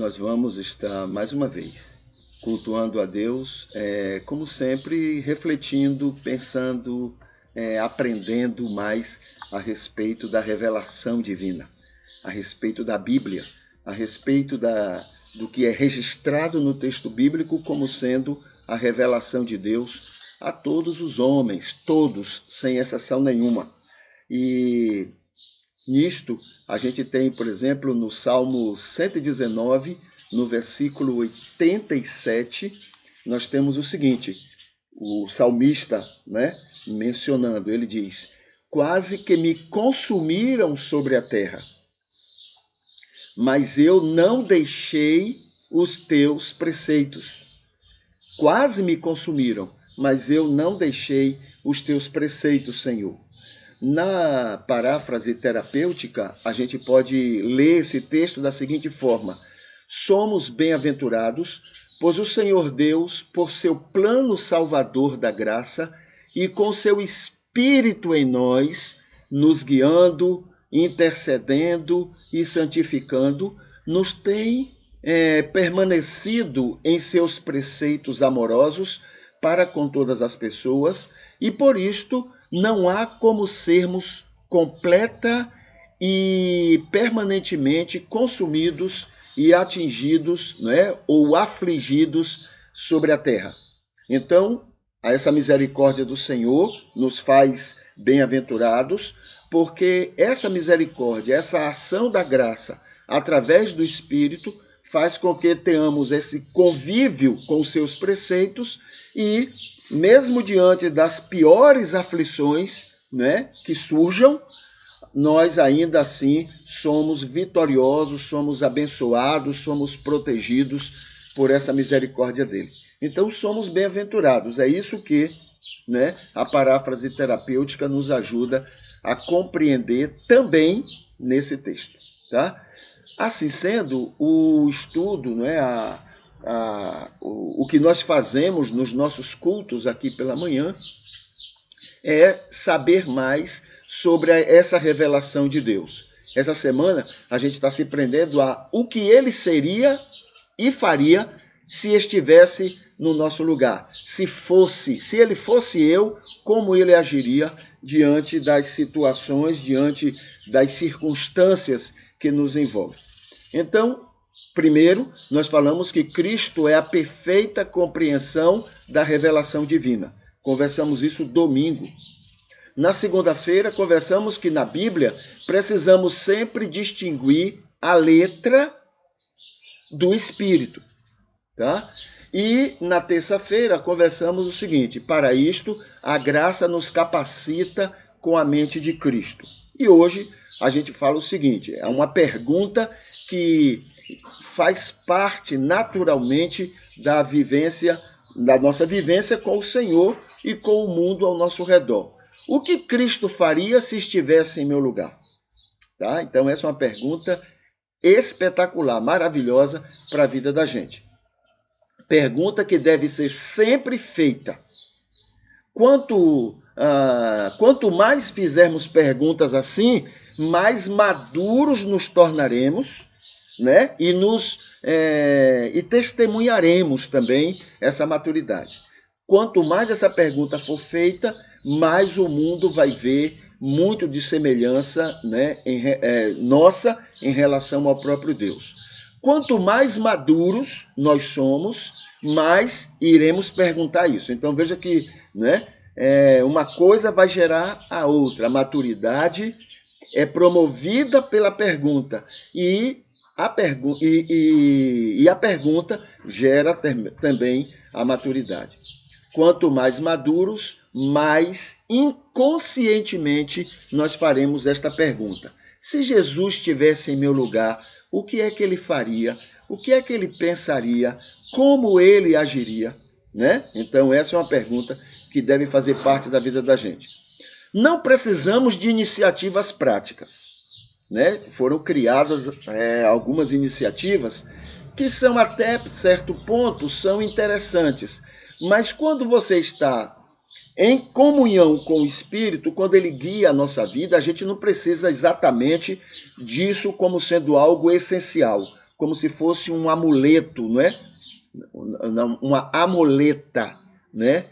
nós vamos estar mais uma vez cultuando a Deus, como sempre, refletindo, pensando, aprendendo mais a respeito da revelação divina, a respeito da Bíblia, a respeito do que é registrado no texto bíblico como sendo a revelação de Deus a todos os homens, todos, sem exceção nenhuma. E nisto, a gente tem, por exemplo, no Salmo 119, no versículo 87, nós temos o seguinte, o salmista, mencionando, ele diz: quase que me consumiram sobre a terra, mas eu não deixei os teus preceitos. Quase me consumiram, mas eu não deixei os teus preceitos, Senhor. Na paráfrase terapêutica, a gente pode ler esse texto da seguinte forma: somos bem-aventurados, pois o Senhor Deus, por seu plano salvador da graça e com seu Espírito em nós, nos guiando, intercedendo e santificando, nos tem permanecido em seus preceitos amorosos para com todas as pessoas, e por isto não há como sermos completa e permanentemente consumidos e atingidos, ou afligidos sobre a terra. Então, essa misericórdia do Senhor nos faz bem-aventurados, porque essa misericórdia, essa ação da graça, através do Espírito, faz com que tenhamos esse convívio com os seus preceitos e, mesmo diante das piores aflições, que surjam, nós ainda assim somos vitoriosos, somos abençoados, somos protegidos por essa misericórdia dele. Então somos bem-aventurados. É isso que a paráfrase terapêutica nos ajuda a compreender também nesse texto. Tá? Assim sendo, o estudo, o que nós fazemos nos nossos cultos aqui pela manhã é saber mais sobre essa revelação de Deus. Essa semana a gente está se prendendo a o que ele seria e faria se estivesse no nosso lugar. Se ele fosse eu, como ele agiria diante das situações, diante das circunstâncias que nos envolvem. Então, primeiro, nós falamos que Cristo é a perfeita compreensão da revelação divina. Conversamos isso domingo. Na segunda-feira, conversamos que na Bíblia precisamos sempre distinguir a letra do Espírito. Tá? E na terça-feira, conversamos o seguinte: para isto, a graça nos capacita com a mente de Cristo. E hoje a gente fala o seguinte: é uma pergunta que faz parte naturalmente da nossa vivência com o Senhor e com o mundo ao nosso redor. O que Cristo faria se estivesse em meu lugar? Tá? Então essa é uma pergunta espetacular, maravilhosa para a vida da gente. Pergunta que deve ser sempre feita. Quanto mais fizermos perguntas assim, mais maduros nos tornaremos, e testemunharemos também essa maturidade. Quanto mais essa pergunta for feita, mais o mundo vai ver muito de semelhança nossa em relação ao próprio Deus. Quanto mais maduros nós somos, mais iremos perguntar isso. Então veja que uma coisa vai gerar a outra. A maturidade é promovida pela pergunta e a pergunta gera também a maturidade. Quanto mais maduros, mais inconscientemente nós faremos esta pergunta. Se Jesus estivesse em meu lugar, o que é que ele faria? O que é que ele pensaria? Como ele agiria? Então essa é uma pergunta que deve fazer parte da vida da gente. Não precisamos de iniciativas práticas. Foram criadas algumas iniciativas que são até certo ponto são interessantes. Mas quando você está em comunhão com o Espírito, quando ele guia a nossa vida, a gente não precisa exatamente disso como sendo algo essencial. como se fosse um amuleto, não é? Uma amuleta, né?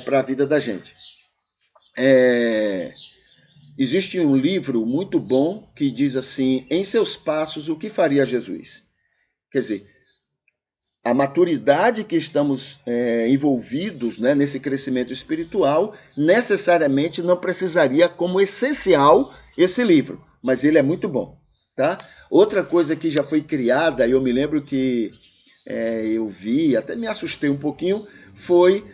Para a vida da gente. Existe um livro muito bom que diz assim: em seus passos, o que faria Jesus? Quer dizer, a maturidade que estamos envolvidos, né, nesse crescimento espiritual, necessariamente não precisaria como essencial esse livro, mas ele é muito bom, tá? Outra coisa que já foi criada, eu me lembro que eu vi, até me assustei um pouquinho, foi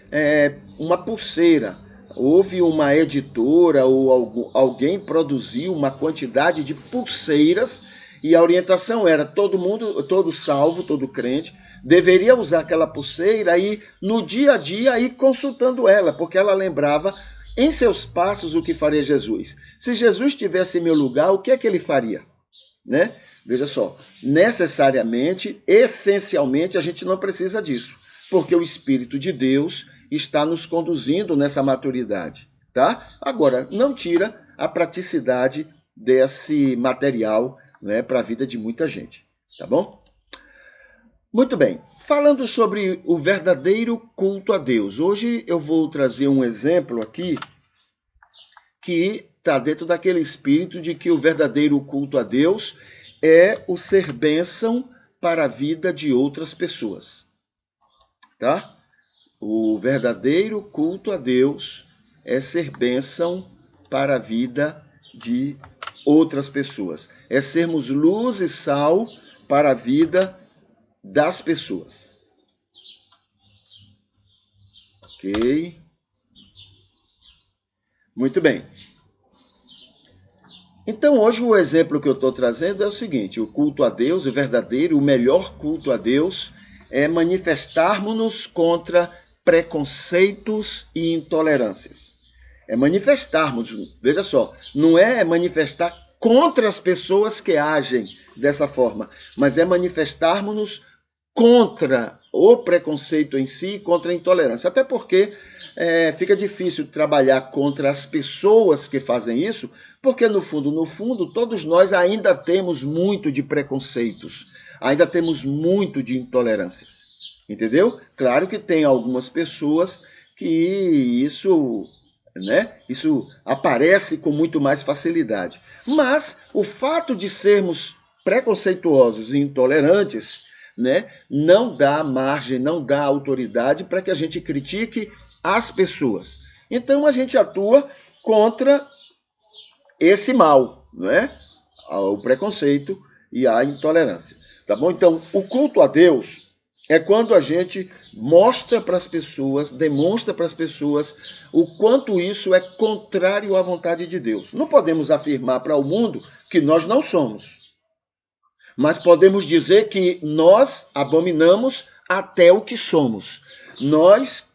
uma pulseira. Houve uma editora ou alguém produziu uma quantidade de pulseiras e a orientação era todo salvo, todo crente, deveria usar aquela pulseira e no dia a dia ir consultando ela, porque ela lembrava em seus passos o que faria Jesus. Se Jesus estivesse em meu lugar, o que é que ele faria? Né? Veja só, necessariamente, essencialmente, a gente não precisa disso, porque o Espírito de Deus está nos conduzindo nessa maturidade, tá? Agora, não tira a praticidade desse material, né, para a vida de muita gente, tá bom? Muito bem, falando sobre o verdadeiro culto a Deus, hoje eu vou trazer um exemplo aqui que está dentro daquele espírito de que o verdadeiro culto a Deus é o ser bênção para a vida de outras pessoas, tá? O verdadeiro culto a Deus é ser bênção para a vida de outras pessoas. É sermos luz e sal para a vida das pessoas. Ok? Muito bem. Então, hoje o exemplo que eu estou trazendo é o seguinte: o culto a Deus, o verdadeiro, o melhor culto a Deus é manifestarmos-nos contra preconceitos e intolerâncias. É manifestarmos, veja só, não é manifestar contra as pessoas que agem dessa forma, mas é manifestarmos-nos contra o preconceito em si, contra a intolerância. Até porque fica difícil trabalhar contra as pessoas que fazem isso, porque no fundo, todos nós ainda temos muito de preconceitos, ainda temos muito de intolerâncias. Entendeu? Claro que tem algumas pessoas que isso aparece com muito mais facilidade. Mas o fato de sermos preconceituosos e intolerantes, né, não dá margem, não dá autoridade para que a gente critique as pessoas. Então a gente atua contra esse mal, não é? O preconceito e a intolerância. Tá bom? Então, o culto a Deus é quando a gente mostra para as pessoas, demonstra para as pessoas o quanto isso é contrário à vontade de Deus. Não podemos afirmar para o mundo que nós não somos, mas podemos dizer que nós abominamos até o que somos. Nós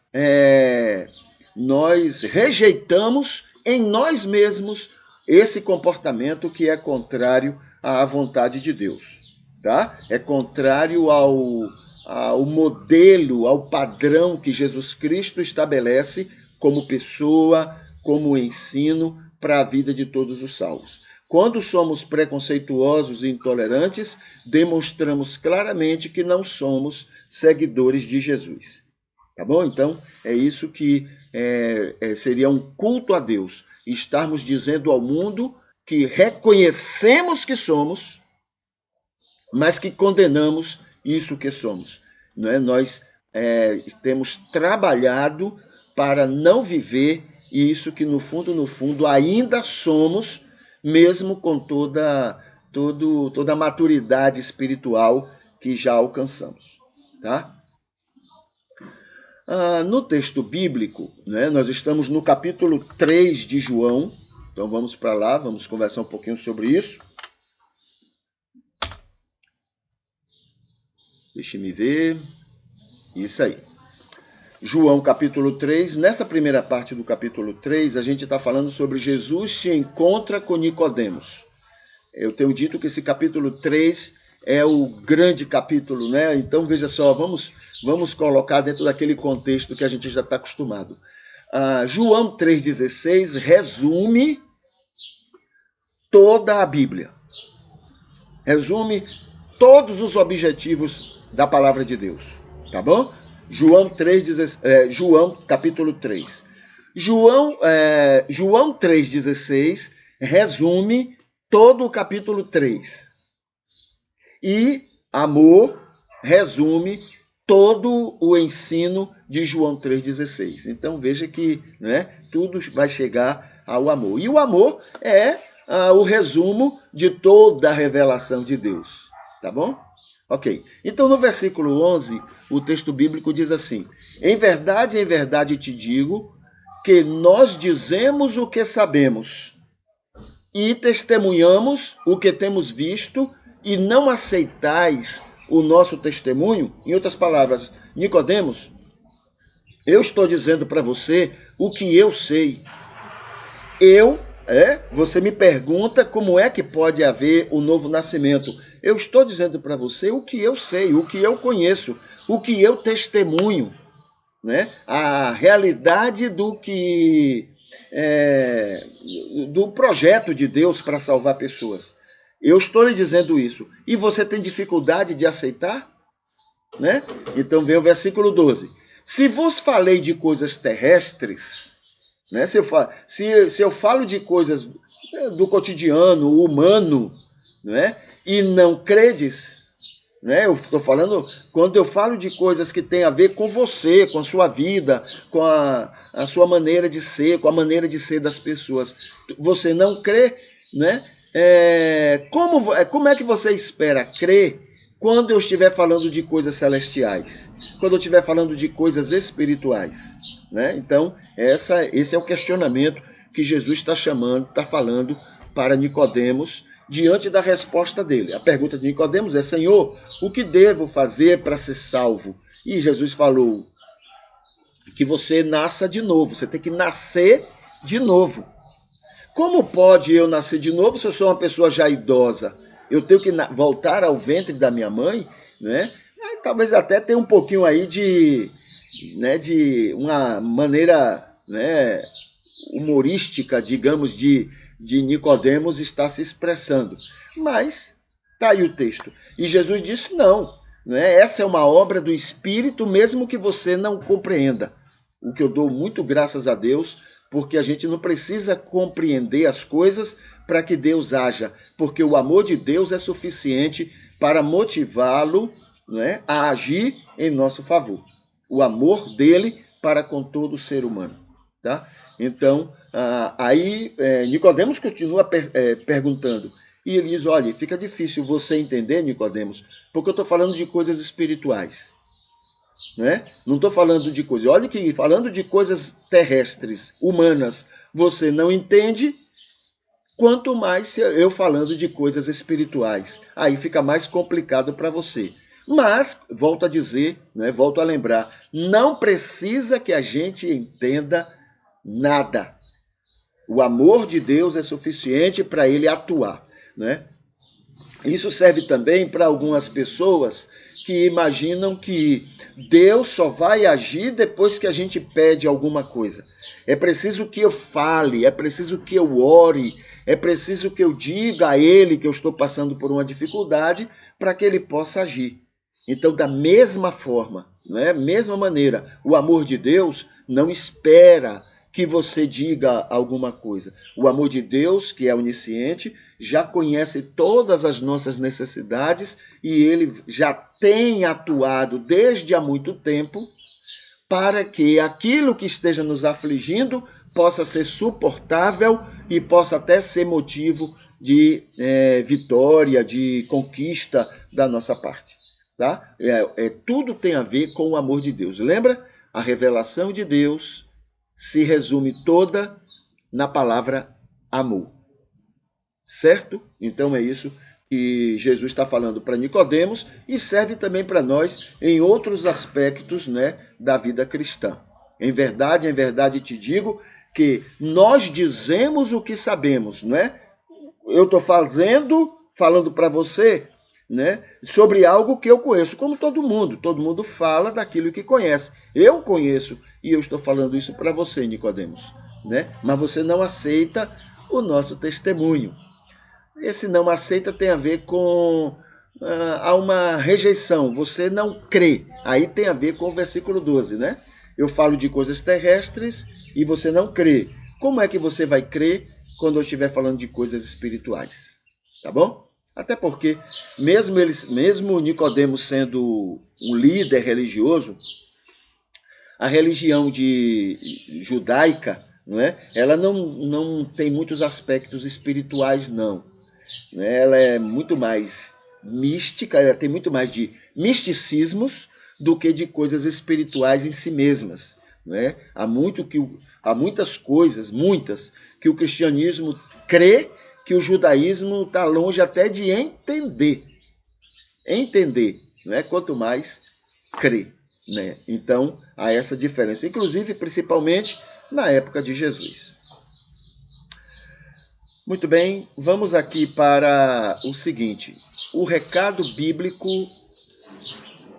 rejeitamos em nós mesmos esse comportamento que é contrário à vontade de Deus. Tá? É contrário ao modelo, ao padrão que Jesus Cristo estabelece como pessoa, como ensino para a vida de todos os salvos. Quando somos preconceituosos e intolerantes, demonstramos claramente que não somos seguidores de Jesus. Tá bom? Então, é isso que seria um culto a Deus. Estarmos dizendo ao mundo que reconhecemos que somos, mas que condenamos isso que somos. Né? Nós temos trabalhado para não viver isso que no fundo ainda somos, mesmo com toda a maturidade espiritual que já alcançamos. Tá? No texto bíblico, né, nós estamos no capítulo 3 de João, então vamos para lá, vamos conversar um pouquinho sobre isso. Deixe-me ver. Isso aí. João capítulo 3. Nessa primeira parte do capítulo 3, a gente está falando sobre Jesus se encontra com Nicodemos. Eu tenho dito que esse capítulo 3 é o grande capítulo, né? Então, veja só, vamos colocar dentro daquele contexto que a gente já está acostumado. João 3,16 resume toda a Bíblia. Resume todos os objetivos da palavra de Deus. Tá bom? João capítulo 3. João 3,16 resume todo o capítulo 3. E amor resume todo o ensino de João 3,16. Então veja que, né, tudo vai chegar ao amor. E o amor é o resumo de toda a revelação de Deus. Tá bom? Ok. Então no versículo 11, o texto bíblico diz assim: em verdade te digo que nós dizemos o que sabemos e testemunhamos o que temos visto e não aceitais o nosso testemunho. Em outras palavras, Nicodemos, eu estou dizendo para você o que eu sei. Você me pergunta como é que pode haver o novo nascimento. Eu estou dizendo para você o que eu sei, o que eu conheço, o que eu testemunho, né? A realidade do projeto de Deus para salvar pessoas. Eu estou lhe dizendo isso. E você tem dificuldade de aceitar? Né? Então vem o versículo 12. Se vos falei de coisas terrestres, né? Se eu falo de coisas do cotidiano, humano, né? E não credes, né? Eu estou falando, quando eu falo de coisas que têm a ver com você, com a sua vida, com a sua maneira de ser, com a maneira de ser das pessoas, você não crê, né? Como é que você espera crer quando eu estiver falando de coisas celestiais? Quando eu estiver falando de coisas espirituais? Né? Então, esse é o questionamento que Jesus está falando para Nicodemos, diante da resposta dele. A pergunta de Nicodemos é: Senhor, o que devo fazer para ser salvo? E Jesus falou que você nasça de novo, você tem que nascer de novo. Como pode eu nascer de novo se eu sou uma pessoa já idosa? Eu tenho que voltar ao ventre da minha mãe, né? Talvez até tenha um pouquinho aí de uma maneira, né, humorística, digamos, de Nicodemos estar se expressando. Mas está aí o texto. E Jesus disse não, né? Essa é uma obra do Espírito, mesmo que você não compreenda. O que eu dou muito graças a Deus, porque a gente não precisa compreender as coisas para que Deus haja, porque o amor de Deus é suficiente para motivá-lo, né, a agir em nosso favor. O amor dele para com todo ser humano. Tá? Então, Nicodemos continua perguntando. E ele diz: olha, fica difícil você entender, Nicodemos, porque eu estou falando de coisas espirituais. Né? Não estou falando de coisas. Olha que falando de coisas terrestres, humanas, você não entende, quanto mais eu falando de coisas espirituais. Aí fica mais complicado para você. Mas, volto a dizer, né, volto a lembrar, não precisa que a gente entenda nada. O amor de Deus é suficiente para ele atuar. Né? Isso serve também para algumas pessoas que imaginam que Deus só vai agir depois que a gente pede alguma coisa. É preciso que eu fale, é preciso que eu ore, é preciso que eu diga a Ele que eu estou passando por uma dificuldade para que Ele possa agir. Então, da mesma forma, né, mesma maneira, o amor de Deus não espera que você diga alguma coisa. O amor de Deus, que é onisciente, já conhece todas as nossas necessidades e ele já tem atuado desde há muito tempo para que aquilo que esteja nos afligindo possa ser suportável e possa até ser motivo de vitória, de conquista da nossa parte. Tá? Tudo tem a ver com o amor de Deus. Lembra? A revelação de Deus se resume toda na palavra amor. Certo? Então é isso que Jesus está falando para Nicodemos e serve também para nós em outros aspectos, né, da vida cristã. Em verdade te digo que nós dizemos o que sabemos, né? Eu estou falando para você, né, sobre algo que eu conheço, como todo mundo fala daquilo que conhece. Eu conheço e eu estou falando isso para você, Nicodemos, né? Mas você não aceita o nosso testemunho. Esse não aceita tem a ver com há uma rejeição, você não crê. Aí tem a ver com o versículo 12, né? Eu falo de coisas terrestres e você não crê. Como é que você vai crer quando eu estiver falando de coisas espirituais? Tá bom? Até porque, mesmo Nicodemos sendo um líder religioso, a religião judaica, não é? Ela não tem muitos aspectos espirituais, não. Ela é muito mais mística, ela tem muito mais de misticismos do que de coisas espirituais em si mesmas. Né? Há muitas coisas, muitas, que o cristianismo crê que o judaísmo está longe até de entender. Entender, não é? Quanto mais crer. Né? Então, há essa diferença, inclusive, principalmente na época de Jesus. Muito bem, vamos aqui para o seguinte: o recado bíblico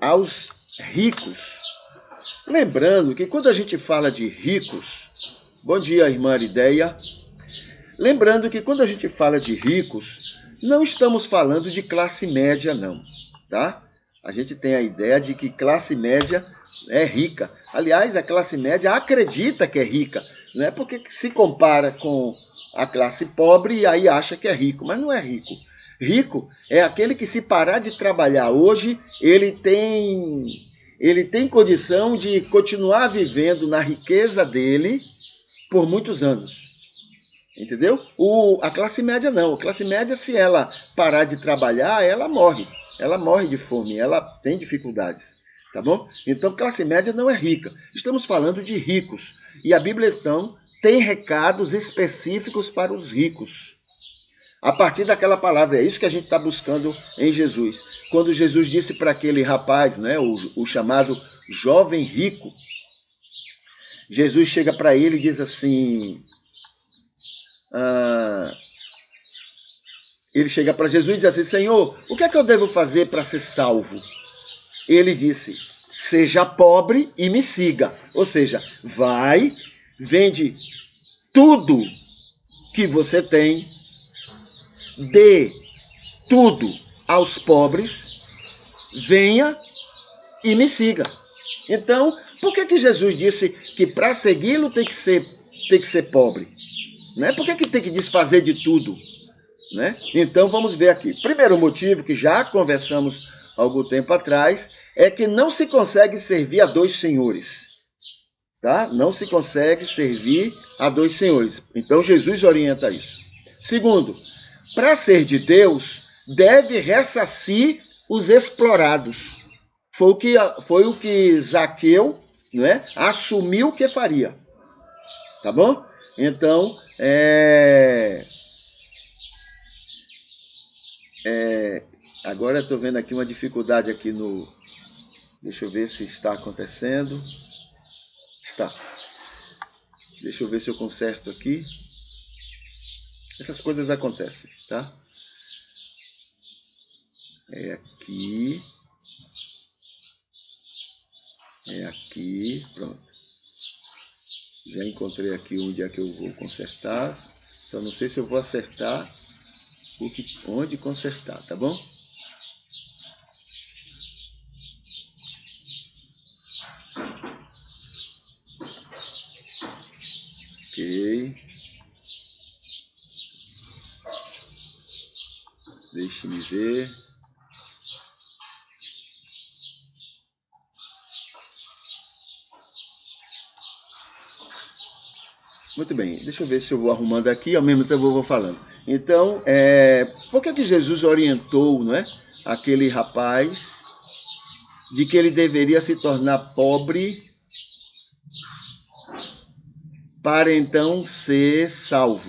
aos ricos. Lembrando que quando a gente fala de ricos, bom dia, irmã Arideia. Lembrando que quando a gente fala de ricos, não estamos falando de classe média, não, tá? A gente tem a ideia de que classe média é rica. Aliás, a classe média acredita que é rica, né? Porque se compara com a classe pobre e aí acha que é rico, mas não é rico. Rico é aquele que, se parar de trabalhar hoje, ele tem condição de continuar vivendo na riqueza dele por muitos anos. Entendeu? A classe média não. A classe média, se ela parar de trabalhar, ela morre. Ela morre de fome, ela tem dificuldades. Tá bom? Então, classe média não é rica. Estamos falando de ricos. E a Bíblia, então, tem recados específicos para os ricos. A partir daquela palavra, é isso que a gente está buscando em Jesus. Quando Jesus disse para aquele rapaz, né, o chamado jovem rico, Jesus chega para ele e diz assim... ele chega para Jesus e diz assim: Senhor, o que é que eu devo fazer para ser salvo? Ele disse: seja pobre e me siga. Ou seja, vai, vende tudo que você tem, dê tudo aos pobres, venha e me siga. Então, por que Jesus disse que para segui-lo tem que ser pobre? Né? Por que tem que desfazer de tudo? Né? Então, vamos ver aqui. Primeiro motivo, que já conversamos há algum tempo atrás, é que não se consegue servir a dois senhores. Tá? Não se consegue servir a dois senhores. Então, Jesus orienta isso. Segundo, para ser de Deus, deve ressarcir os explorados. Foi o que Zaqueu, né, assumiu que faria. Tá bom? Então, agora eu estou vendo aqui uma dificuldade aqui no... Deixa eu ver se está acontecendo. Está. Deixa eu ver se eu conserto aqui. Essas coisas acontecem, tá? É aqui. É aqui. Pronto. Já encontrei aqui onde é que eu vou consertar. Só não sei se eu vou acertar onde consertar, tá bom? Ok. Deixe-me ver. Muito bem, deixa eu ver se eu vou arrumando aqui, ao mesmo tempo eu vou falando. Então, por que Jesus orientou, não é, aquele rapaz de que ele deveria se tornar pobre para então ser salvo?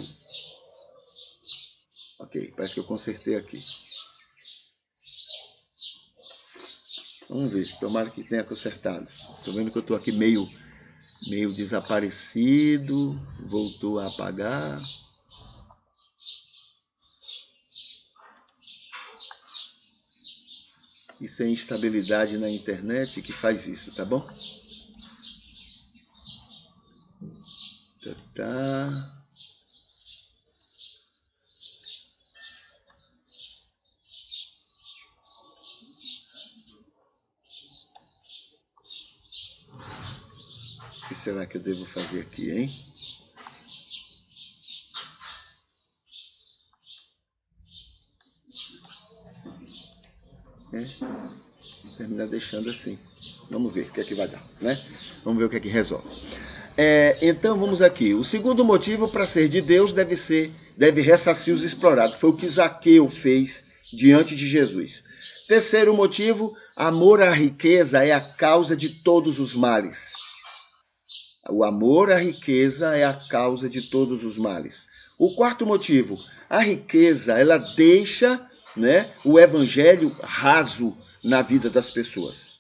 Ok, parece que eu consertei aqui. Vamos ver, tomara que tenha consertado. Estou vendo que eu estou aqui meio desaparecido, voltou a apagar. Isso é instabilidade na internet que faz isso, tá bom? Tá. será que eu devo fazer aqui, hein? Vou terminar deixando assim. Vamos ver o que é que vai dar, né? Vamos ver o que é que resolve. Então vamos aqui. O segundo motivo para ser de Deus deve ressarcir os explorados. Foi o que Zaqueu fez diante de Jesus. Terceiro motivo, amor à riqueza é a causa de todos os males. O amor à riqueza é a causa de todos os males. O quarto motivo, a riqueza, ela deixa, né, o evangelho raso na vida das pessoas.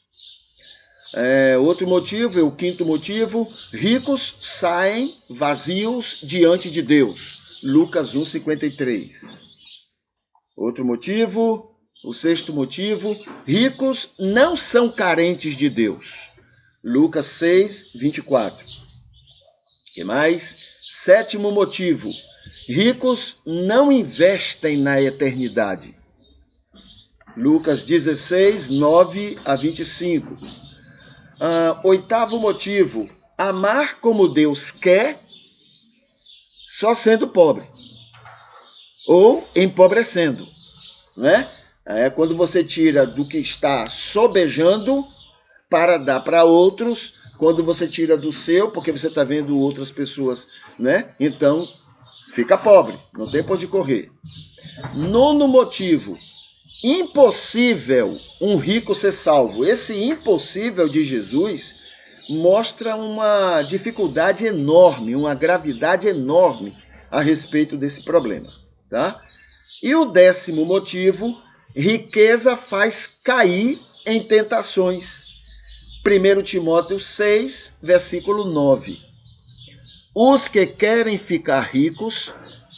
Outro motivo, o quinto motivo, ricos saem vazios diante de Deus. Lucas 1,53. Outro motivo, o sexto motivo, ricos não são carentes de Deus. Lucas 6,24. Que mais? Sétimo motivo, ricos não investem na eternidade. Lucas 16, 9 a 25. Oitavo motivo, amar como Deus quer, só sendo pobre. Ou empobrecendo, né? Quando você tira do que está sobejando para dar para outros, quando você tira do seu, porque você está vendo outras pessoas, né? Então, fica pobre, não tem por onde correr. Nono motivo, impossível um rico ser salvo. Esse impossível de Jesus mostra uma dificuldade enorme, uma gravidade enorme a respeito desse problema, tá? E o décimo motivo, riqueza faz cair em tentações. 1 Timóteo 6, versículo 9. Os que querem ficar ricos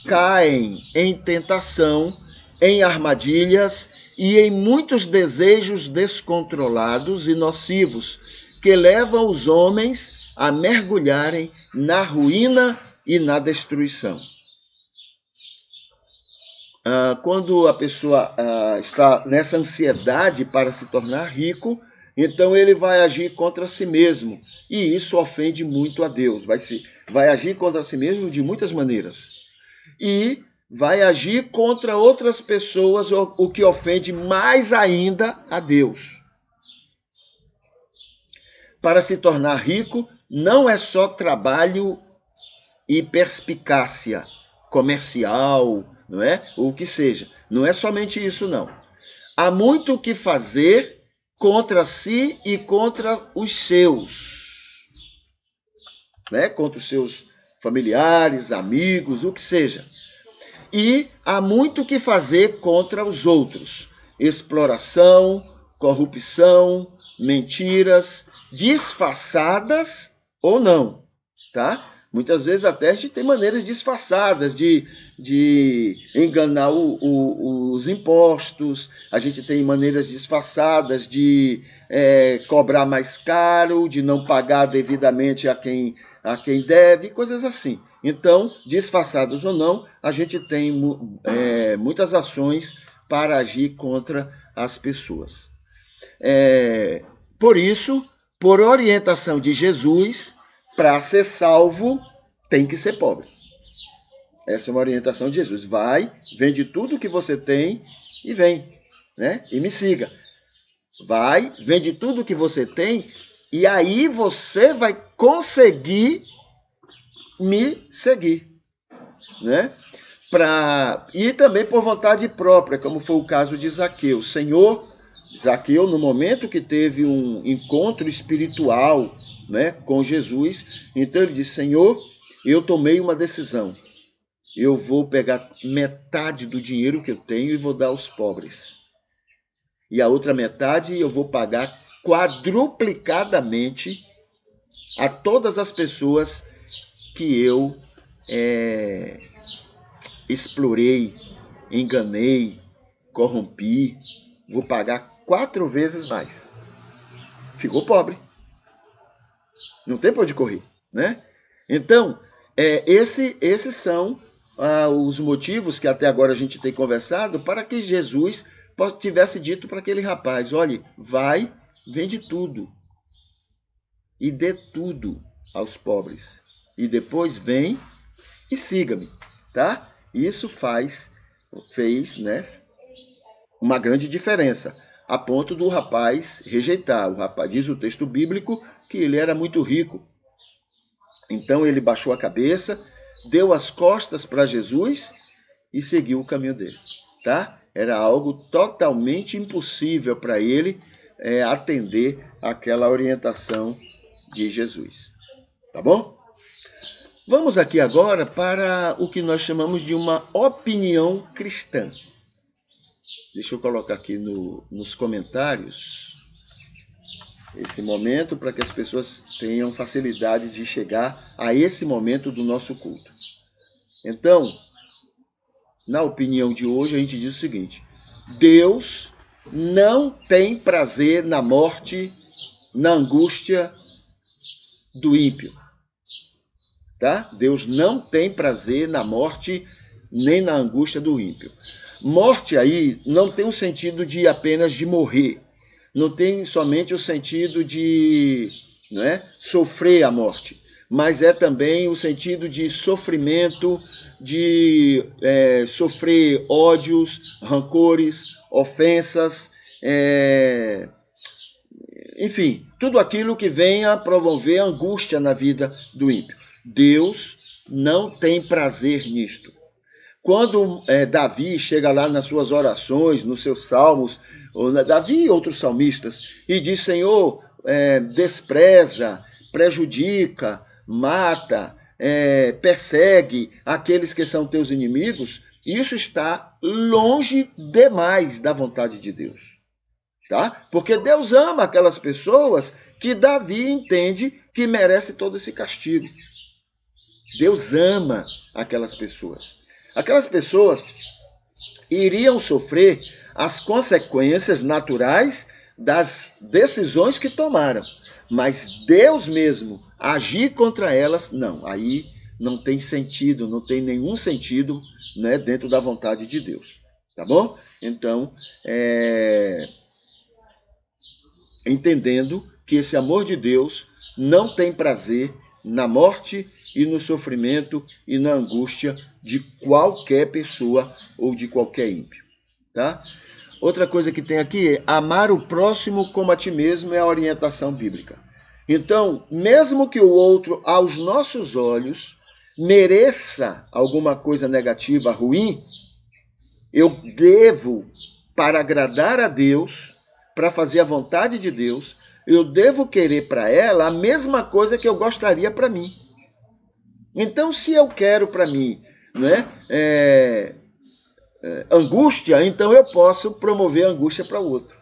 caem em tentação, em armadilhas e em muitos desejos descontrolados e nocivos que levam os homens a mergulharem na ruína e na destruição. Quando a pessoa está nessa ansiedade para se tornar rico, então ele vai agir contra si mesmo. E isso ofende muito a Deus. Vai agir contra si mesmo de muitas maneiras. E vai agir contra outras pessoas, o que ofende mais ainda a Deus. Para se tornar rico, não é só trabalho e perspicácia comercial, não é? Ou o que seja. Não é somente isso, não. Há muito o que fazer contra si e contra os seus, né? Contra os seus familiares, amigos, o que seja. E há muito o que fazer contra os outros. Exploração, corrupção, mentiras, disfarçadas ou não, tá? Muitas vezes até a gente tem maneiras disfarçadas de enganar os impostos, a gente tem maneiras disfarçadas de cobrar mais caro, de não pagar devidamente a quem deve, coisas assim. Então, disfarçados ou não, a gente tem muitas ações para agir contra as pessoas. Por isso, por orientação de Jesus, para ser salvo, tem que ser pobre. Essa é uma orientação de Jesus. Vai, vende tudo que você tem e vem, né? E me siga. Vai, vende tudo que você tem e aí você vai conseguir me seguir, né? E também por vontade própria, como foi o caso de Zaqueu. Zaqueu, no momento que teve um encontro espiritual, né, com Jesus, então ele disse: Senhor, eu tomei uma decisão. Eu vou pegar metade do dinheiro que eu tenho e vou dar aos pobres. E a outra metade eu vou pagar quadruplicadamente a todas as pessoas que eu explorei, enganei, corrompi. Vou pagar 4 vezes mais. Ficou pobre. Não tem para onde correr, né? Então, esses são os motivos que até agora a gente tem conversado para que Jesus tivesse dito para aquele rapaz: olhe, vai, vende tudo e dê tudo aos pobres. E depois vem e siga-me, tá? Isso fez, né, uma grande diferença, a ponto do rapaz rejeitar. O rapaz, diz o texto bíblico, que ele era muito rico. Então ele baixou a cabeça, deu as costas para Jesus e seguiu o caminho dele, tá? Era algo totalmente impossível para ele atender aquela orientação de Jesus, tá bom? Vamos aqui agora para o que nós chamamos de uma opinião cristã. Deixa eu colocar aqui nos comentários esse momento para que as pessoas tenham facilidade de chegar a esse momento do nosso culto. Então, na opinião de hoje, a gente diz o seguinte: Deus não tem prazer na morte, na angústia do ímpio. Tá? Deus não tem prazer na morte nem na angústia do ímpio. Morte aí não tem o sentido de apenas de morrer. Não tem somente o sentido de sofrer a morte. Mas é também o sentido de sofrimento, de sofrer ódios, rancores, ofensas, enfim, tudo aquilo que venha promover angústia na vida do ímpio. Deus não tem prazer nisto. Quando Davi chega lá nas suas orações, nos seus salmos, Davi e outros salmistas, e diz: Senhor, despreza, prejudica, mata, persegue aqueles que são teus inimigos, isso está longe demais da vontade de Deus. Tá? Porque Deus ama aquelas pessoas que Davi entende que merece todo esse castigo. Deus ama aquelas pessoas. Aquelas pessoas iriam sofrer as consequências naturais das decisões que tomaram. Mas Deus mesmo agir contra elas, não. Aí não tem sentido, não tem nenhum sentido, né, dentro da vontade de Deus. Tá bom? Então, entendendo que esse amor de Deus não tem prazer na morte e no sofrimento e na angústia de qualquer pessoa ou de qualquer ímpio, tá? Outra coisa que tem aqui é amar o próximo como a ti mesmo, é a orientação bíblica. Então, mesmo que o outro, aos nossos olhos, mereça alguma coisa negativa, ruim, eu devo, para agradar a Deus, para fazer a vontade de Deus, eu devo querer para ela a mesma coisa que eu gostaria para mim. Então, se eu quero para mim, angústia, então eu posso promover angústia para o outro.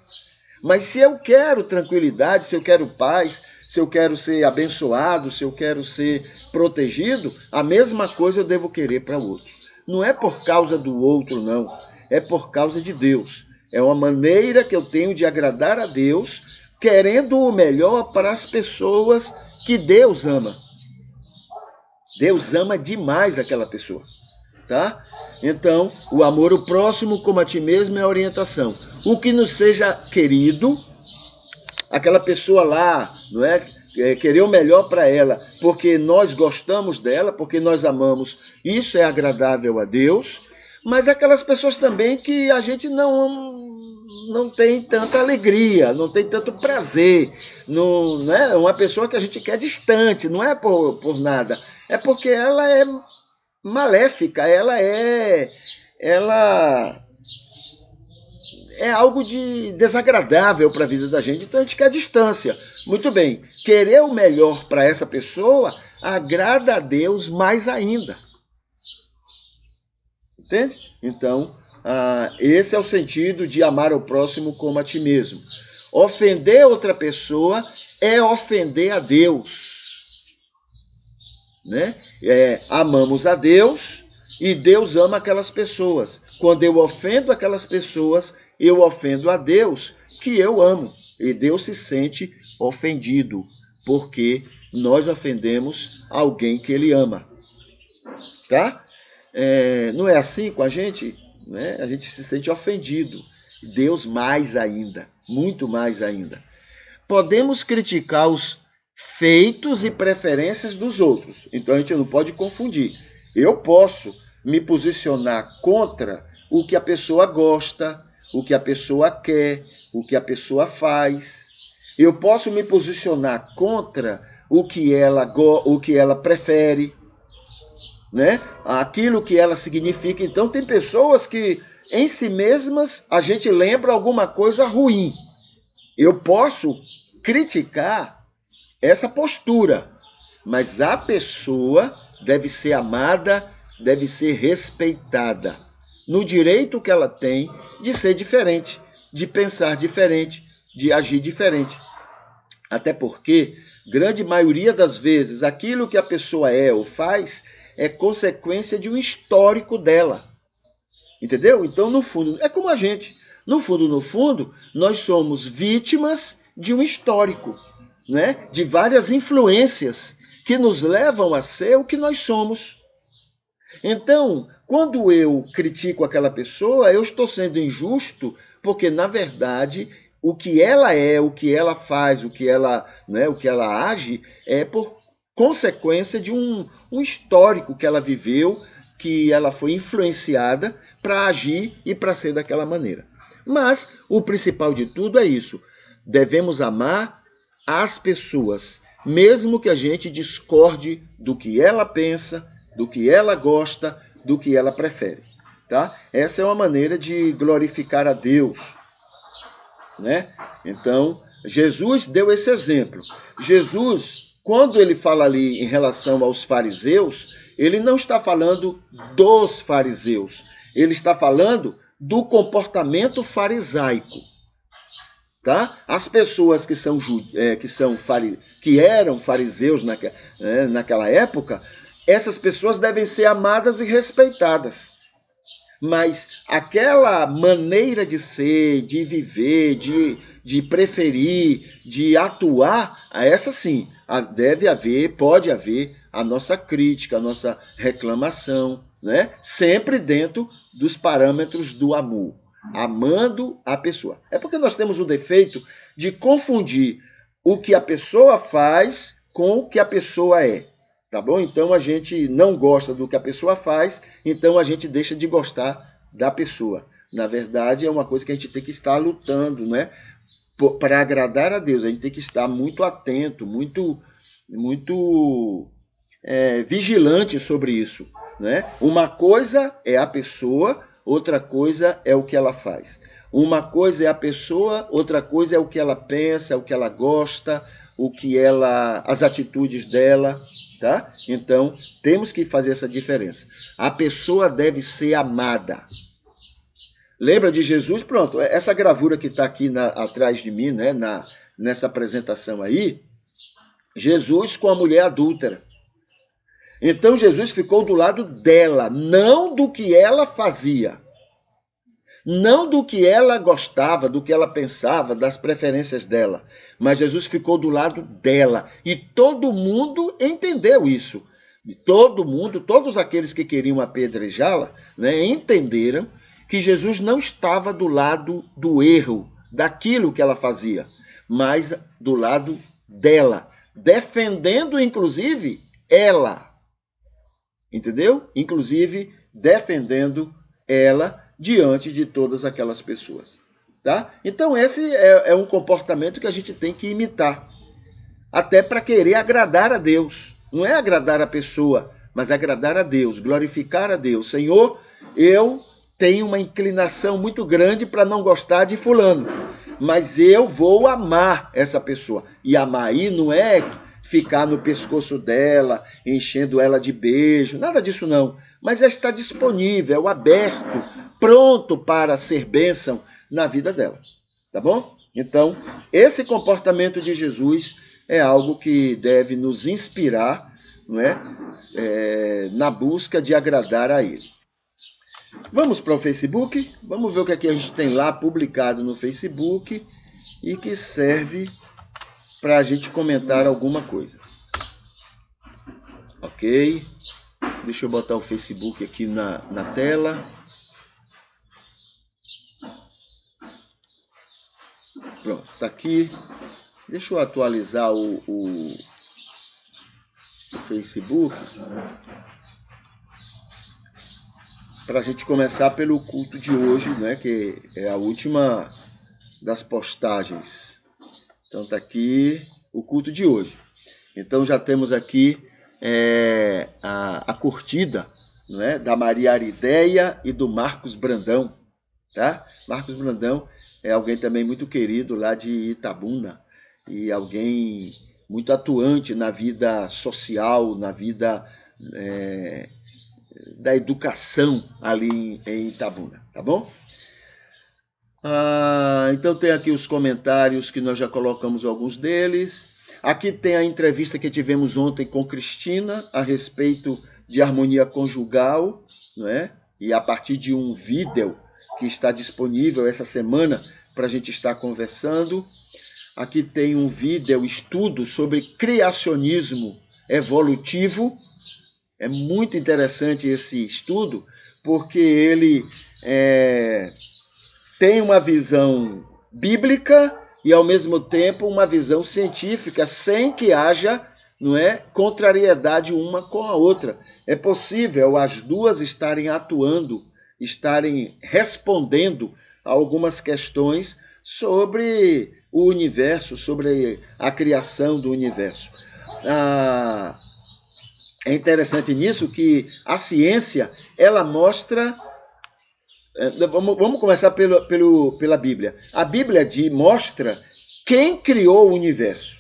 Mas se eu quero tranquilidade, se eu quero paz, se eu quero ser abençoado, se eu quero ser protegido, a mesma coisa eu devo querer para o outro. Não é por causa do outro, não. É por causa de Deus. É uma maneira que eu tenho de agradar a Deus, querendo o melhor para as pessoas que Deus ama. Deus ama demais aquela pessoa, tá? Então, o amor ao próximo como a ti mesmo é a orientação. O que nos seja querido, aquela pessoa lá, não é? Querer o melhor para ela, porque nós gostamos dela, porque nós amamos, isso é agradável a Deus, mas aquelas pessoas também que a gente não tem tanta alegria, não tem tanto prazer, não é uma pessoa que a gente quer distante, não é por nada, é porque ela é maléfica, ela é algo de desagradável para a vida da gente, então a gente quer distância. Muito bem, querer o melhor para essa pessoa agrada a Deus mais ainda. Entende? Então, esse é o sentido de amar o próximo como a ti mesmo. Ofender outra pessoa é ofender a Deus. Né? Amamos a Deus e Deus ama aquelas pessoas. Quando eu ofendo aquelas pessoas, eu ofendo a Deus, que eu amo. E Deus se sente ofendido, porque nós ofendemos alguém que Ele ama. Tá? Não é assim com a gente? Né? A gente se sente ofendido. Deus mais ainda, muito mais ainda. Podemos criticar os feitos e preferências dos outros. Então a gente não pode confundir. Eu posso me posicionar contra o que a pessoa gosta, o que a pessoa quer, o que a pessoa faz. Eu posso me posicionar contra o que ela prefere, né? Aquilo que ela significa. Então tem pessoas que em si mesmas a gente lembra alguma coisa ruim. Eu posso criticar essa postura, mas a pessoa deve ser amada, deve ser respeitada no direito que ela tem de ser diferente, de pensar diferente, de agir diferente. Até porque, grande maioria das vezes, aquilo que a pessoa é ou faz é consequência de um histórico dela. Entendeu? Então, no fundo, é como a gente. No fundo, nós somos vítimas de um histórico, né? De várias influências que nos levam a ser o que nós somos. Então, quando eu critico aquela pessoa, eu estou sendo injusto, porque, na verdade, o que ela é, o que ela faz, o que ela age, é por consequência de um histórico que ela viveu, que ela foi influenciada para agir e para ser daquela maneira. Mas o principal de tudo é isso. Devemos amar as pessoas, mesmo que a gente discorde do que ela pensa, do que ela gosta, do que ela prefere. Tá? Essa é uma maneira de glorificar a Deus, né? Então, Jesus deu esse exemplo. Jesus, quando ele fala ali em relação aos fariseus, ele não está falando dos fariseus, ele está falando do comportamento farisaico. Tá? As pessoas que eram fariseus naquela época, essas pessoas devem ser amadas e respeitadas. Mas aquela maneira de ser, de viver, de preferir, de atuar, essa sim, pode haver a nossa crítica, a nossa reclamação, né? Sempre dentro dos parâmetros do amor, amando a pessoa. É porque nós temos o defeito de confundir o que a pessoa faz com o que a pessoa é. Tá bom? Então a gente não gosta do que a pessoa faz, então a gente deixa de gostar da pessoa. Na verdade, é uma coisa que a gente tem que estar lutando, né? Para agradar a Deus. A gente tem que estar muito atento, muito vigilante sobre isso, né? Uma coisa é a pessoa, outra coisa é o que ela faz. Uma coisa é a pessoa, outra coisa é o que ela pensa, o que ela gosta, as atitudes dela. Tá? Então, temos que fazer essa diferença. A pessoa deve ser amada. Lembra de Jesus? Pronto, essa gravura que está aqui atrás de mim, né, nessa apresentação aí, Jesus com a mulher adúltera. Então, Jesus ficou do lado dela, não do que ela fazia. Não do que ela gostava, do que ela pensava, das preferências dela. Mas Jesus ficou do lado dela. E todo mundo entendeu isso. Todo mundo, todos aqueles que queriam apedrejá-la, né, entenderam que Jesus não estava do lado do erro, daquilo que ela fazia, mas do lado dela, defendendo, inclusive, ela. Entendeu? Inclusive, defendendo ela diante de todas aquelas pessoas. Tá? Então esse é um comportamento que a gente tem que imitar, até para querer agradar a Deus. Não é agradar a pessoa, mas agradar a Deus, glorificar a Deus. Senhor, eu tenho uma inclinação muito grande para não gostar de fulano, mas eu vou amar essa pessoa. E amar aí não é ficar no pescoço dela, enchendo ela de beijo, nada disso não. Mas é estar disponível, aberto, pronto para ser bênção na vida dela. Tá bom? Então, esse comportamento de Jesus é algo que deve nos inspirar, não é? Na busca de agradar a Ele. Vamos para o Facebook? Vamos ver o que aqui a gente tem lá publicado no Facebook e que serve para a gente comentar alguma coisa. Ok? Deixa eu botar o Facebook aqui na tela. Pronto, está aqui. Deixa eu atualizar o Facebook para a gente começar pelo culto de hoje, né, que é a última das postagens. Então está aqui o culto de hoje. Então já temos aqui a curtida, não é, da Maria Arideia e do Marcos Brandão. Tá? Marcos Brandão é alguém também muito querido lá de Itabuna e alguém muito atuante na vida social, na vida da educação ali em Itabuna, tá bom? Então tem aqui os comentários que nós já colocamos alguns deles. Aqui tem a entrevista que tivemos ontem com Cristina a respeito de harmonia conjugal, não é? E a partir de um vídeo que está disponível essa semana para a gente estar conversando. Aqui tem um vídeo estudo sobre criacionismo evolutivo. É muito interessante esse estudo, porque ele tem uma visão bíblica e, ao mesmo tempo, uma visão científica, sem que haja, não é, contrariedade uma com a outra. É possível as duas estarem atuando, estarem respondendo a algumas questões sobre o universo, sobre a criação do universo. É interessante nisso que a ciência, ela mostra... Vamos começar pela Bíblia. A Bíblia mostra quem criou o universo.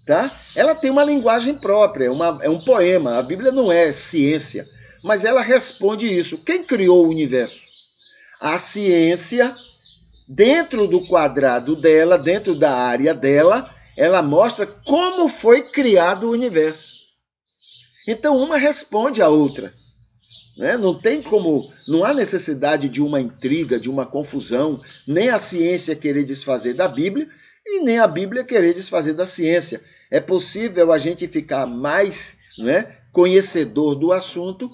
Tá? Ela tem uma linguagem própria, é um poema. A Bíblia não é ciência, mas ela responde isso. Quem criou o universo? A ciência, dentro do quadrado dela, dentro da área dela, ela mostra como foi criado o universo. Então, uma responde à outra. Não há necessidade de uma intriga, de uma confusão, nem a ciência querer desfazer da Bíblia e nem a Bíblia querer desfazer da ciência. É possível a gente ficar mais, conhecedor do assunto,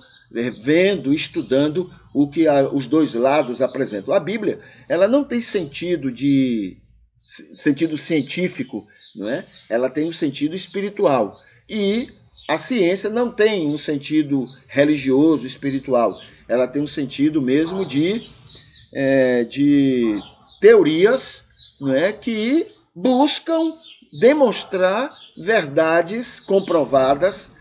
vendo, estudando o que os dois lados apresentam. A Bíblia, ela não tem sentido científico, Ela tem um sentido espiritual. E a ciência não tem um sentido religioso, espiritual. Ela tem um sentido mesmo de teorias, que buscam demonstrar verdades comprovadas,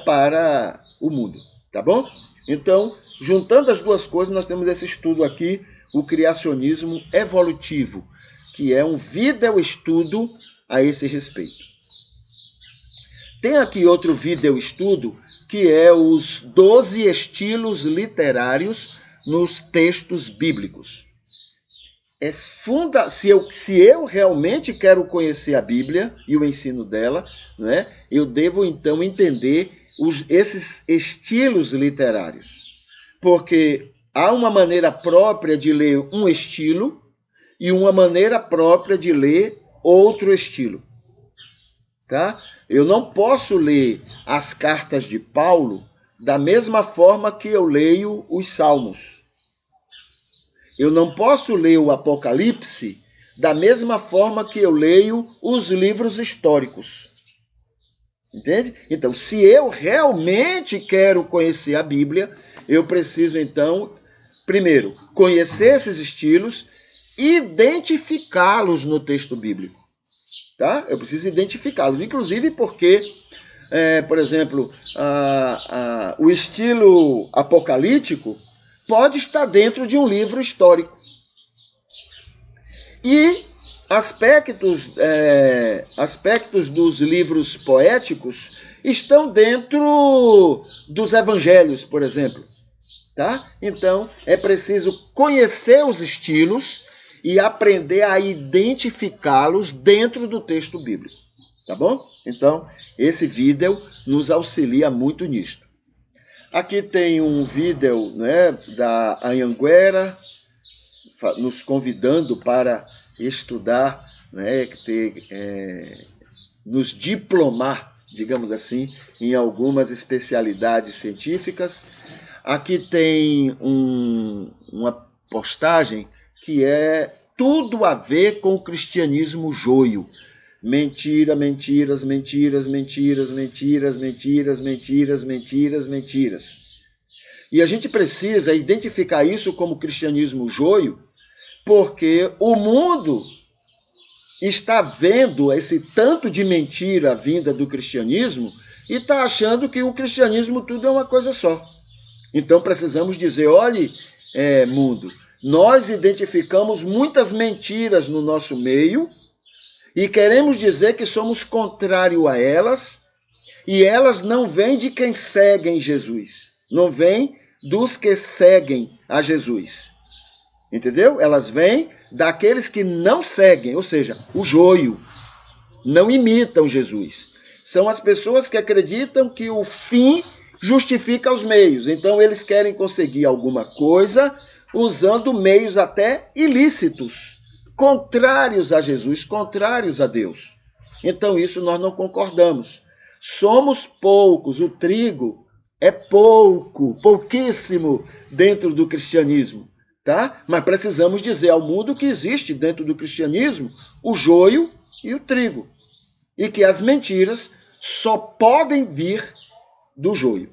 para o mundo. Tá bom? Então, juntando as duas coisas, nós temos esse estudo aqui, o criacionismo evolutivo, que é um videoestudo a esse respeito. Tem aqui outro videoestudo, que é os 12 estilos literários nos textos bíblicos. Se eu realmente quero conhecer a Bíblia e o ensino dela, eu devo então entender esses estilos literários. Porque há uma maneira própria de ler um estilo e uma maneira própria de ler outro estilo. Tá? Eu não posso ler as cartas de Paulo da mesma forma que eu leio os Salmos. Eu não posso ler o Apocalipse da mesma forma que eu leio os livros históricos. Entende? Então, se eu realmente quero conhecer a Bíblia, eu preciso, então, primeiro, conhecer esses estilos e identificá-los no texto bíblico. Tá? Eu preciso identificá-los, inclusive porque, por exemplo, o estilo apocalíptico pode estar dentro de um livro histórico. E aspectos dos livros poéticos estão dentro dos evangelhos, por exemplo. Tá? Então, é preciso conhecer os estilos e aprender a identificá-los dentro do texto bíblico. Tá bom? Então, esse vídeo nos auxilia muito nisto. Aqui tem um vídeo, da Anhanguera, nos convidando para estudar, nos diplomar, digamos assim, em algumas especialidades científicas. Aqui tem uma postagem que é tudo a ver com o cristianismo joio. Mentira, mentiras, mentiras, mentiras, mentiras, mentiras, mentiras, mentiras, mentiras. E a gente precisa identificar isso como cristianismo joio, porque o mundo está vendo esse tanto de mentira vinda do cristianismo e está achando que o cristianismo tudo é uma coisa só. Então precisamos dizer, olhe, mundo, nós identificamos muitas mentiras no nosso meio e queremos dizer que somos contrário a elas, e elas não vêm de quem seguem Jesus, não vêm dos que seguem a Jesus. Entendeu? Elas vêm daqueles que não seguem, ou seja, o joio, não imitam Jesus. São as pessoas que acreditam que o fim justifica os meios. Então eles querem conseguir alguma coisa usando meios até ilícitos, contrários a Jesus, contrários a Deus. Então isso nós não concordamos. Somos poucos, o trigo é pouquíssimo dentro do cristianismo. Tá? Mas precisamos dizer ao mundo que existe dentro do cristianismo o joio e o trigo. E que as mentiras só podem vir do joio.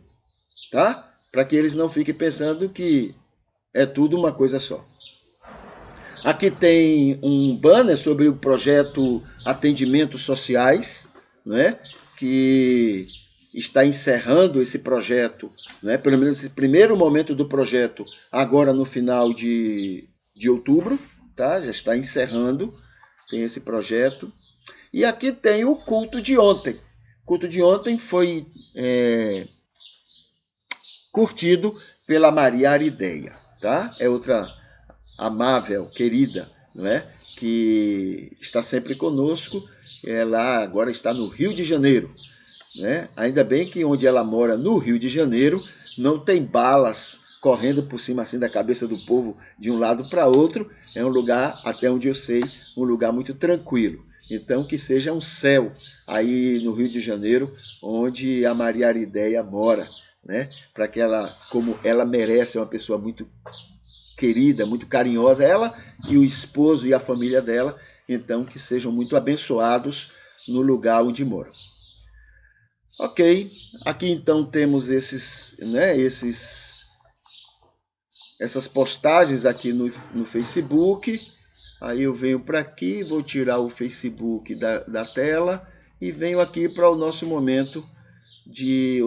Tá? Para que eles não fiquem pensando que é tudo uma coisa só. Aqui tem um banner sobre o projeto Atendimentos Sociais, né? Que está encerrando esse projeto, né? Pelo menos esse primeiro momento do projeto, agora no final de outubro, tá? Já está encerrando, tem esse projeto. E aqui tem o culto de ontem. O culto de ontem foi curtido pela Maria Arideia, tá? É outra amável, querida, né? Que está sempre conosco. Ela agora está no Rio de Janeiro. Né? Ainda bem que onde ela mora, no Rio de Janeiro, não tem balas correndo por cima assim da cabeça do povo de um lado para outro. É um lugar, até onde eu sei, um lugar muito tranquilo. Então que seja um céu aí no Rio de Janeiro, onde a Maria Arideia mora, né? Para que ela, como ela merece, é uma pessoa muito querida, muito carinhosa, ela e o esposo e a família dela, então que sejam muito abençoados no lugar onde moram. Ok, aqui então temos essas postagens aqui no Facebook. Aí eu venho para aqui, vou tirar o Facebook da tela e venho aqui para o nosso momento de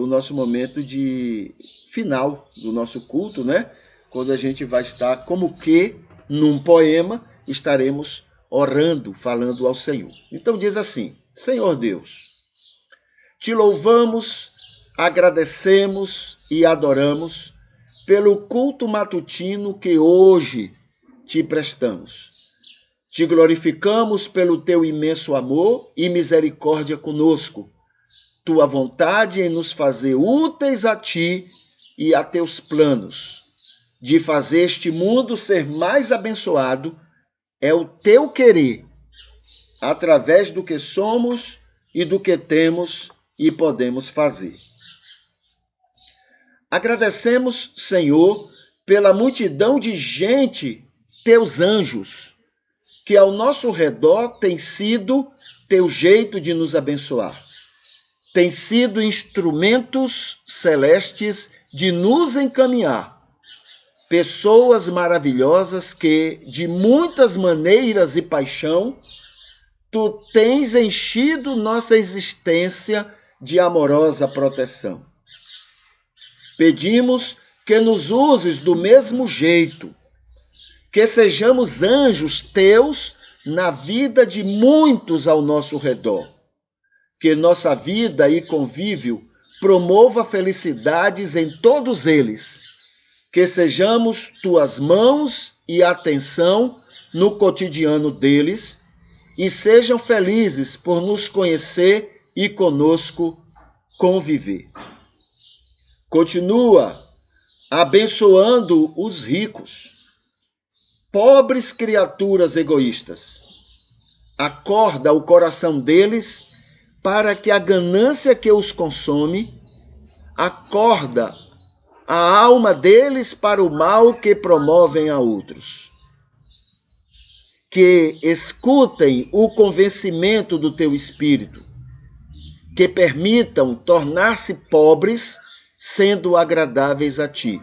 final do nosso culto, né? Quando a gente vai estar como que num poema estaremos orando, falando ao Senhor. Então diz assim: Senhor Deus, te louvamos, agradecemos e adoramos pelo culto matutino que hoje te prestamos. Te glorificamos pelo teu imenso amor e misericórdia conosco, tua vontade em nos fazer úteis a ti e a teus planos, de fazer este mundo ser mais abençoado, é o teu querer, através do que somos e do que temos e podemos fazer. Agradecemos, Senhor, pela multidão de gente, teus anjos, que ao nosso redor tem sido teu jeito de nos abençoar. Tem sido instrumentos celestes de nos encaminhar. Pessoas maravilhosas que, de muitas maneiras e paixão, tu tens enchido nossa existência de amorosa proteção. Pedimos que nos uses do mesmo jeito, que sejamos anjos teus na vida de muitos ao nosso redor, que nossa vida e convívio promova felicidades em todos eles, que sejamos tuas mãos e atenção no cotidiano deles e sejam felizes por nos conhecer e conosco conviver. Continua abençoando os ricos, pobres criaturas egoístas. Acorda o coração deles para que a ganância que os consome, acorda a alma deles para o mal que promovem a outros. que escutem o convencimento do teu espírito, que permitam tornar-se pobres, sendo agradáveis a ti,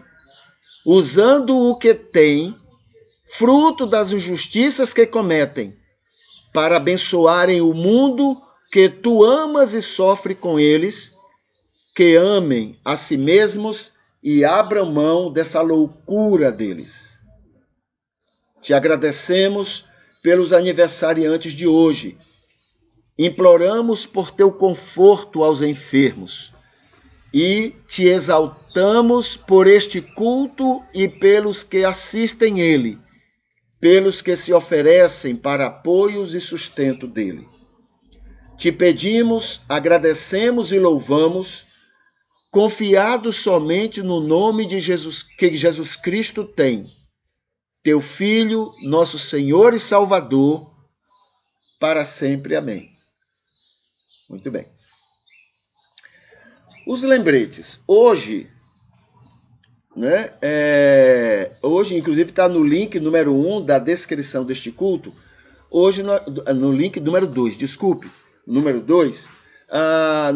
usando o que têm, fruto das injustiças que cometem, para abençoarem o mundo que tu amas e sofre com eles, que amem a si mesmos e abram mão dessa loucura deles. Te agradecemos pelos aniversariantes de hoje. Imploramos por teu conforto aos enfermos e te exaltamos por este culto e pelos que assistem ele, pelos que se oferecem para apoios e sustento dele. Te pedimos, agradecemos e louvamos, confiados somente no nome de Jesus, que Jesus Cristo tem, teu Filho, nosso Senhor e Salvador, para sempre. Amém. Muito bem. Os lembretes. Hoje, hoje, inclusive, está no link número 1 da descrição deste culto. Hoje, no link número 2, desculpe, número 2,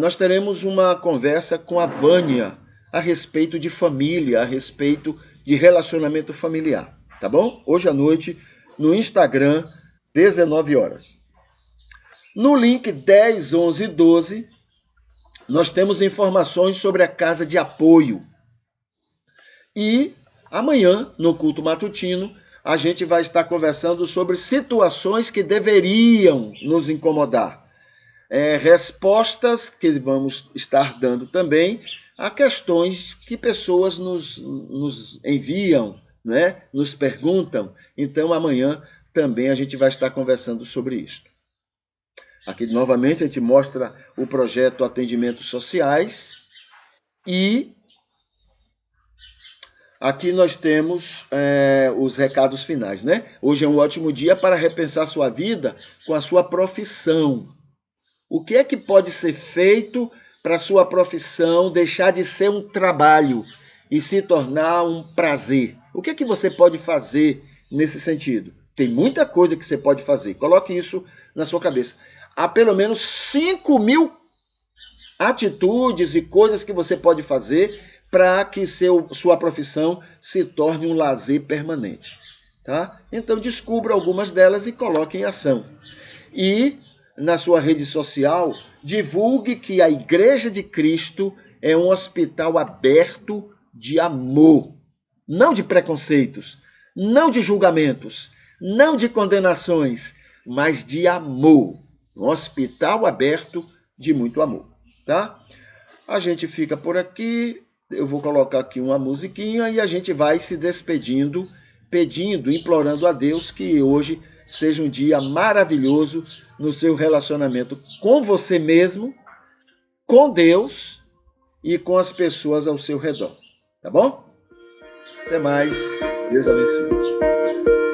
nós teremos uma conversa com a Vânia a respeito de família, a respeito de relacionamento familiar, tá bom? Hoje à noite, no Instagram, 19 horas. No link 10, 11 e 12, nós temos informações sobre a casa de apoio. E amanhã, no culto matutino, a gente vai estar conversando sobre situações que deveriam nos incomodar. Respostas que vamos estar dando também a questões que pessoas nos enviam, né? Nos perguntam. Então, amanhã também a gente vai estar conversando sobre isto. Aqui, novamente, a gente mostra o projeto Atendimentos Sociais e aqui nós temos os recados finais, né? Hoje é um ótimo dia para repensar sua vida com a sua profissão. O que é que pode ser feito para a sua profissão deixar de ser um trabalho e se tornar um prazer? O que é que você pode fazer nesse sentido? Tem muita coisa que você pode fazer. Coloque isso na sua cabeça. Há pelo menos 5.000 atitudes e coisas que você pode fazer para que sua profissão se torne um lazer permanente. Tá? Então, descubra algumas delas e coloque em ação. E na sua rede social, divulgue que a Igreja de Cristo é um hospital aberto de amor, não de preconceitos, não de julgamentos, não de condenações, mas de amor. Um hospital aberto de muito amor, tá? A gente fica por aqui, eu vou colocar aqui uma musiquinha e a gente vai se despedindo, pedindo, implorando a Deus que hoje seja um dia maravilhoso no seu relacionamento com você mesmo, com Deus e com as pessoas ao seu redor. Tá bom? Até mais. Deus abençoe.